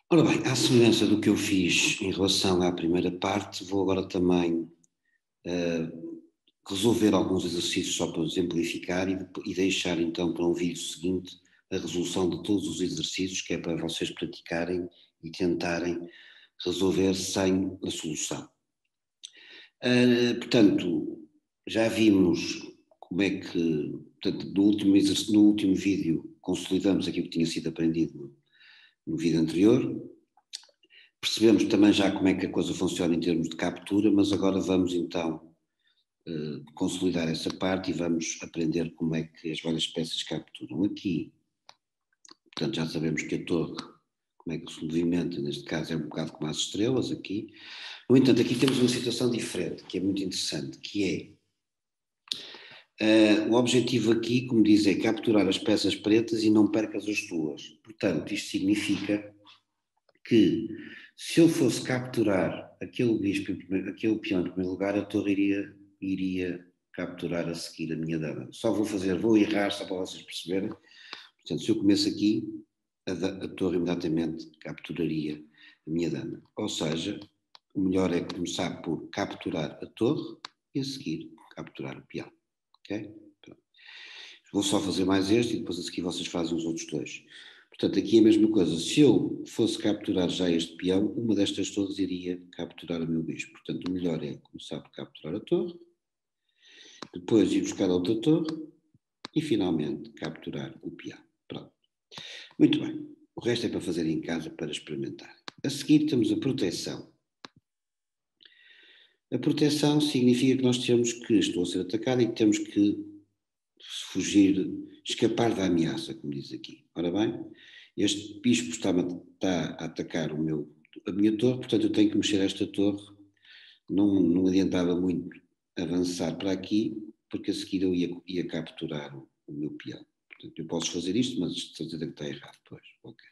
Ora bem, à semelhança do que eu fiz em relação à primeira parte, vou agora também resolver alguns exercícios só para exemplificar e deixar então para um vídeo seguinte a resolução de todos os exercícios, que é para vocês praticarem e tentarem resolver sem a solução. Portanto, já vimos como é que, portanto, no último vídeo consolidamos aquilo que tinha sido aprendido no vídeo anterior. Percebemos também já como é que a coisa funciona em termos de captura, mas agora vamos então consolidar essa parte e vamos aprender como é que as várias peças capturam. Aqui, portanto, já sabemos que a torre, como é que se movimenta, neste caso é um bocado como as estrelas aqui. No entanto, aqui temos uma situação diferente, que é muito interessante, que é o objetivo aqui, como diz, é capturar as peças pretas e não percas as tuas. Portanto, isto significa que se eu fosse capturar aquele bispo, aquele peão em primeiro lugar, a torre iria capturar a seguir a minha dama. Vou errar só para vocês perceberem. Portanto, se eu começo aqui, a torre imediatamente capturaria a minha dama. Ou seja, o melhor é começar por capturar a torre e a seguir capturar o peão. Ok? Pronto. Vou só fazer mais este e depois a seguir vocês fazem os outros dois. Portanto, aqui é a mesma coisa. Se eu fosse capturar já este peão, uma destas torres iria capturar o meu bispo. Portanto, o melhor é começar por capturar a torre, depois ir buscar a outra torre e, finalmente, capturar o peão. Pronto. Muito bem. O resto é para fazer em casa, para experimentar. A seguir temos a proteção. A proteção significa que nós temos que, estou a ser atacado e que temos que fugir, escapar da ameaça, como diz aqui. Ora bem, este bispo está a atacar a minha torre, portanto eu tenho que mexer esta torre. Não adiantava muito avançar para aqui, porque a seguir eu ia capturar o meu peão. Portanto, eu posso fazer isto, mas de certeza que está errado depois. Ok.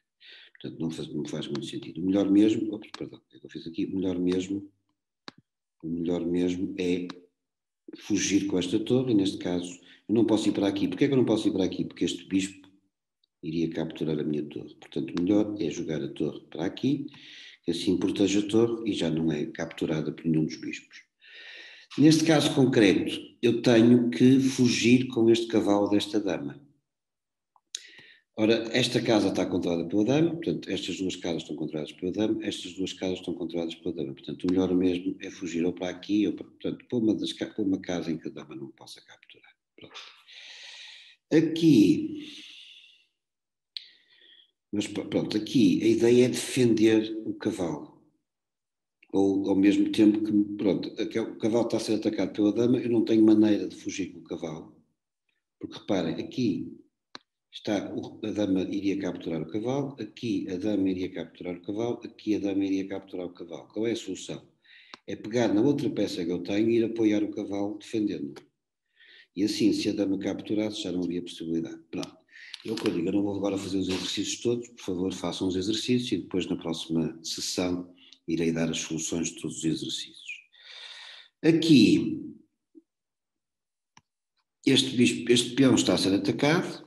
Portanto, não faz muito sentido. O melhor mesmo, perdão, o que eu fiz aqui? O melhor mesmo é fugir com esta torre, e neste caso eu não posso ir para aqui. Porquê é que eu não posso ir para aqui? Porque este bispo iria capturar a minha torre. Portanto, o melhor é jogar a torre para aqui, que assim protege a torre e já não é capturada por nenhum dos bispos. Neste caso concreto, eu tenho que fugir com este cavalo desta dama. Ora, esta casa está controlada pela dama, portanto, estas duas casas estão controladas pela dama, estas duas casas estão controladas pela dama. Portanto, o melhor mesmo é fugir ou para aqui, ou para, portanto, para uma casa em que a dama não possa capturar. Pronto. Aqui, mas pronto, aqui a ideia é defender o cavalo. Ou ao mesmo tempo que, pronto, o cavalo está a ser atacado pela dama, eu não tenho maneira de fugir com o cavalo. Porque reparem, aqui a dama iria capturar o cavalo, aqui a dama iria capturar o cavalo, aqui a dama iria capturar o cavalo. Qual é a solução? É pegar na outra peça que eu tenho e ir apoiar o cavalo defendendo. E assim, se a dama capturasse, já não havia possibilidade. Pronto. Eu digo, eu não vou agora fazer os exercícios todos, por favor, façam os exercícios e depois na próxima sessão irei dar as soluções de todos os exercícios. Aqui, este peão está a ser atacado.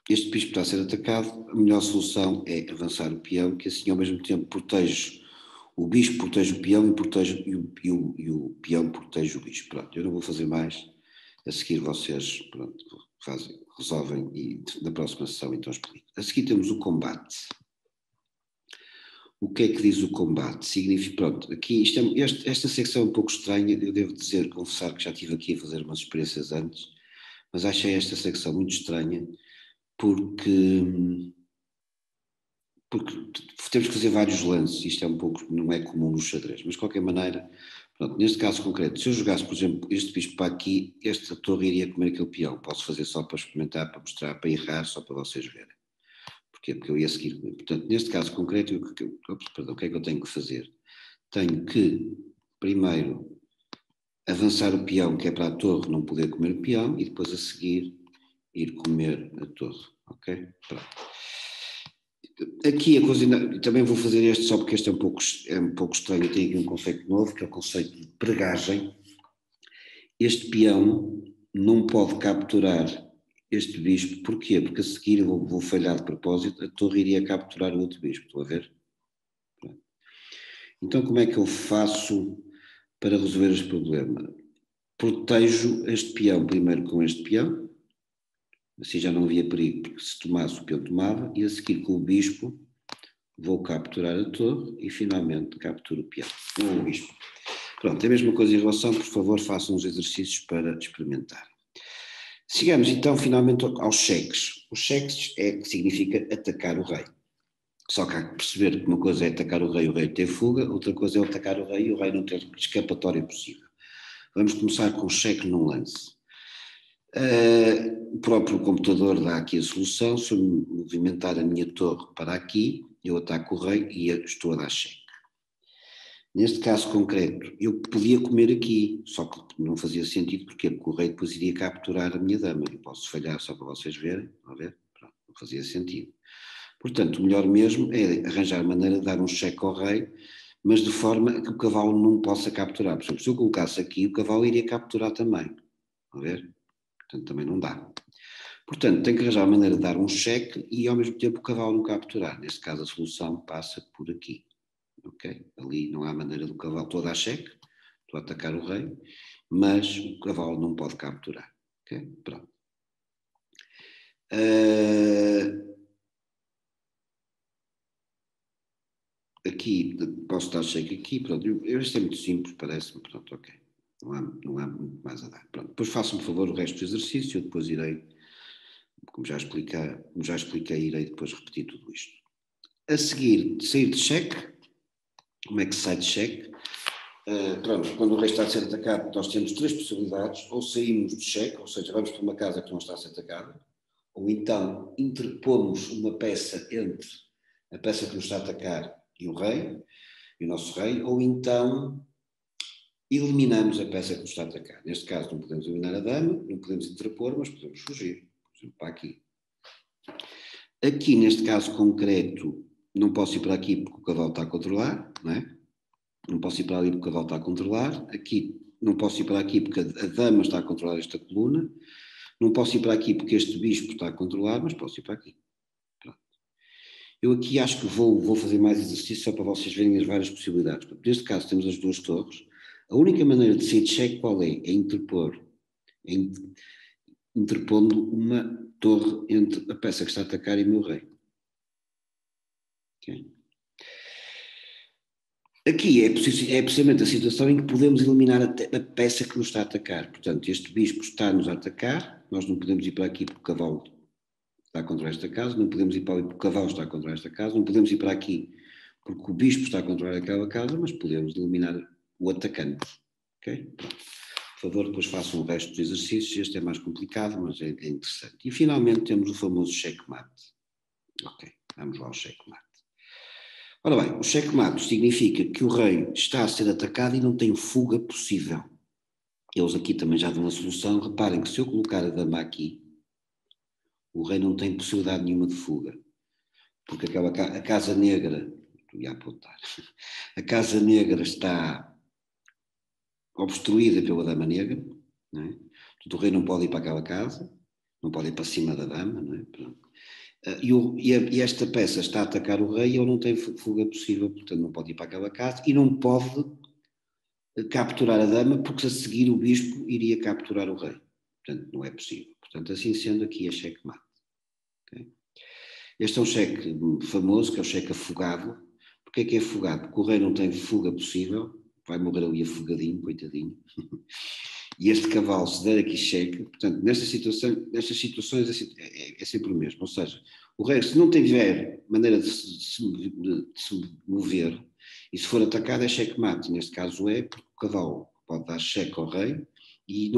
Este bispo está a ser atacado, a melhor solução é avançar o peão, que assim ao mesmo tempo protege o bispo, protege o peão e o peão protege o bispo. Pronto, eu não vou fazer mais, a seguir vocês pronto, resolvem e na próxima sessão então explico. A seguir temos o combate. O que é que diz o combate? Significa, pronto, aqui esta secção é um pouco estranha, eu devo dizer, confessar que já estive aqui a fazer umas experiências antes, mas achei esta secção muito estranha, porque temos que fazer vários lances, isto é um pouco, não é comum no xadrez, mas de qualquer maneira, pronto, neste caso concreto, se eu jogasse, por exemplo, este bispo para aqui, esta torre iria comer aquele peão, posso fazer só para experimentar, para mostrar, para errar, só para vocês verem. Porquê? Porque eu ia seguir comigo. Portanto, neste caso concreto, o que é que eu tenho que fazer? Tenho que, primeiro, avançar o peão, que é para a torre não poder comer o peão, e depois a seguir ir comer a torre, ok? Pronto. Aqui a coisa, também vou fazer este só porque este é um pouco estranho, eu tenho aqui um conceito novo, que é o conceito de pregagem. Este peão não pode capturar este bispo. Porquê? Porque a seguir eu vou falhar de propósito, a torre iria capturar o outro bispo, estou a ver? Então como é que eu faço para resolver este problema? Protejo este peão primeiro com este peão, assim já não havia perigo, porque se tomasse o peão tomava, e a seguir com o bispo vou capturar a torre e finalmente capturo o peão, ou o bispo. Pronto, é a mesma coisa em relação, por favor, façam os exercícios para experimentar. Chegamos então finalmente aos cheques. Os cheques é que significa atacar o rei. Só que há que perceber que uma coisa é atacar o rei ter fuga, outra coisa é atacar o rei e o rei não ter escapatória possível. Vamos começar com o cheque num lance. O próprio computador dá aqui a solução. Se eu movimentar a minha torre para aqui, eu ataco o rei e estou a dar cheque. Neste caso concreto, eu podia comer aqui, só que não fazia sentido, porque o rei depois iria capturar a minha dama. Eu posso falhar só para vocês verem, a ver? Pronto, não fazia sentido. Portanto, o melhor mesmo é arranjar maneira de dar um cheque ao rei, mas de forma que o cavalo não possa capturar. Por exemplo, se eu colocasse aqui, o cavalo iria capturar também, a ver? Portanto, também não dá. Portanto, tem que arranjar uma maneira de dar um cheque e ao mesmo tempo o cavalo não capturar. Neste caso, a solução passa por aqui. Ok? Ali não há maneira do cavalo. Estou a dar cheque, estou a atacar o rei, mas o cavalo não pode capturar. Ok? Pronto. Aqui, posso dar cheque aqui, pronto. Isto é muito simples, parece-me, pronto, ok. Não há muito mais a dar. Pronto. Depois façam, por favor, o resto do exercício, eu depois irei, como já expliquei, irei depois repetir tudo isto. A seguir, sair de cheque. Como é que se sai de cheque? Pronto, quando o rei está a ser atacado, nós temos três possibilidades: ou saímos de cheque, ou seja, vamos para uma casa que não está a ser atacada, ou então interpomos uma peça entre a peça que nos está a atacar e o rei, e o nosso rei, ou então eliminamos a peça que nos está a atacar. Neste caso não podemos eliminar a dama, não podemos interpor, mas podemos fugir, por exemplo, para aqui. Aqui, neste caso concreto, não posso ir para aqui porque o cavalo está a controlar, não é? Não posso ir para ali porque o cavalo está a controlar. Aqui não posso ir para aqui porque a dama está a controlar esta coluna. Não posso ir para aqui porque este bispo está a controlar, mas posso ir para aqui. Pronto. Eu aqui acho que vou fazer mais exercício só para vocês verem as várias possibilidades. Neste caso temos as duas torres. A única maneira de sair de cheque qual é? É interpor. É interpondo uma torre entre a peça que está a atacar e o meu rei. Okay? Aqui é precisamente a situação em que podemos eliminar a peça que nos está a atacar. Portanto, este bispo está-nos a atacar, nós não podemos ir para aqui porque o cavalo está contra esta casa, não podemos ir para ali porque o cavalo está contra esta casa, não podemos ir para aqui porque o bispo está a controlar aquela casa, mas podemos eliminar o atacante. Ok? Pronto. Por favor, depois façam o resto dos exercícios, este é mais complicado, mas é interessante. E finalmente temos o famoso checkmate. Ok, vamos lá ao checkmate. Ora bem, o checkmate significa que o rei está a ser atacado e não tem fuga possível. Eles aqui também já dão a solução. Reparem que se eu colocar a dama aqui, o rei não tem possibilidade nenhuma de fuga. Porque a casa negra, ia apontar, a casa negra está obstruída pela dama negra, não é? Portanto, o rei não pode ir para aquela casa, não pode ir para cima da dama, não é? Pronto. E esta peça está a atacar o rei e ele não tem fuga possível, portanto não pode ir para aquela casa e não pode capturar a dama porque a seguir o bispo iria capturar o rei. Portanto não é possível. Portanto assim sendo aqui é checkmate. Okay? Este é um cheque famoso que é o cheque afogado. Porquê é que é afogado? Porque o rei não tem fuga possível, vai morrer ali afogadinho, coitadinho. E este cavalo, se der aqui cheque, portanto, nestas situações é sempre o mesmo. Ou seja, o rei, se não tiver maneira de se mover, e se for atacado é cheque-mate. Neste caso é, porque o cavalo pode dar cheque ao rei e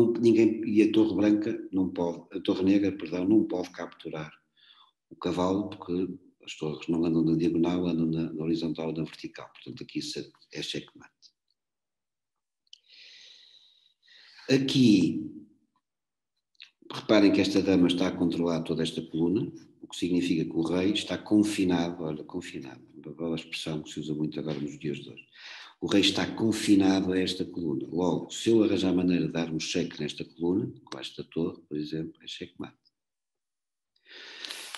a torre branca não pode, a torre negra, perdão, não pode capturar o cavalo, porque as torres não andam na diagonal, andam na horizontal ou na vertical. Portanto, aqui é cheque-mate. Aqui, reparem que esta dama está a controlar toda esta coluna, o que significa que o rei está confinado, olha, confinado, uma bela expressão que se usa muito agora nos dias de hoje. O rei está confinado a esta coluna. Logo, se eu arranjar maneira de dar um cheque nesta coluna, com esta torre, por exemplo, é checkmate.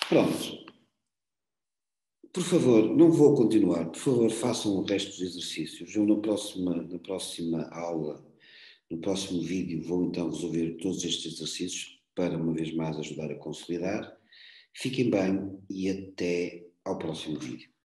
Pronto. Por favor, não vou continuar. Por favor, façam o resto dos exercícios. Eu na próxima aula, no próximo vídeo, vou então resolver todos estes exercícios para, uma vez mais, ajudar a consolidar. Fiquem bem e até ao próximo vídeo.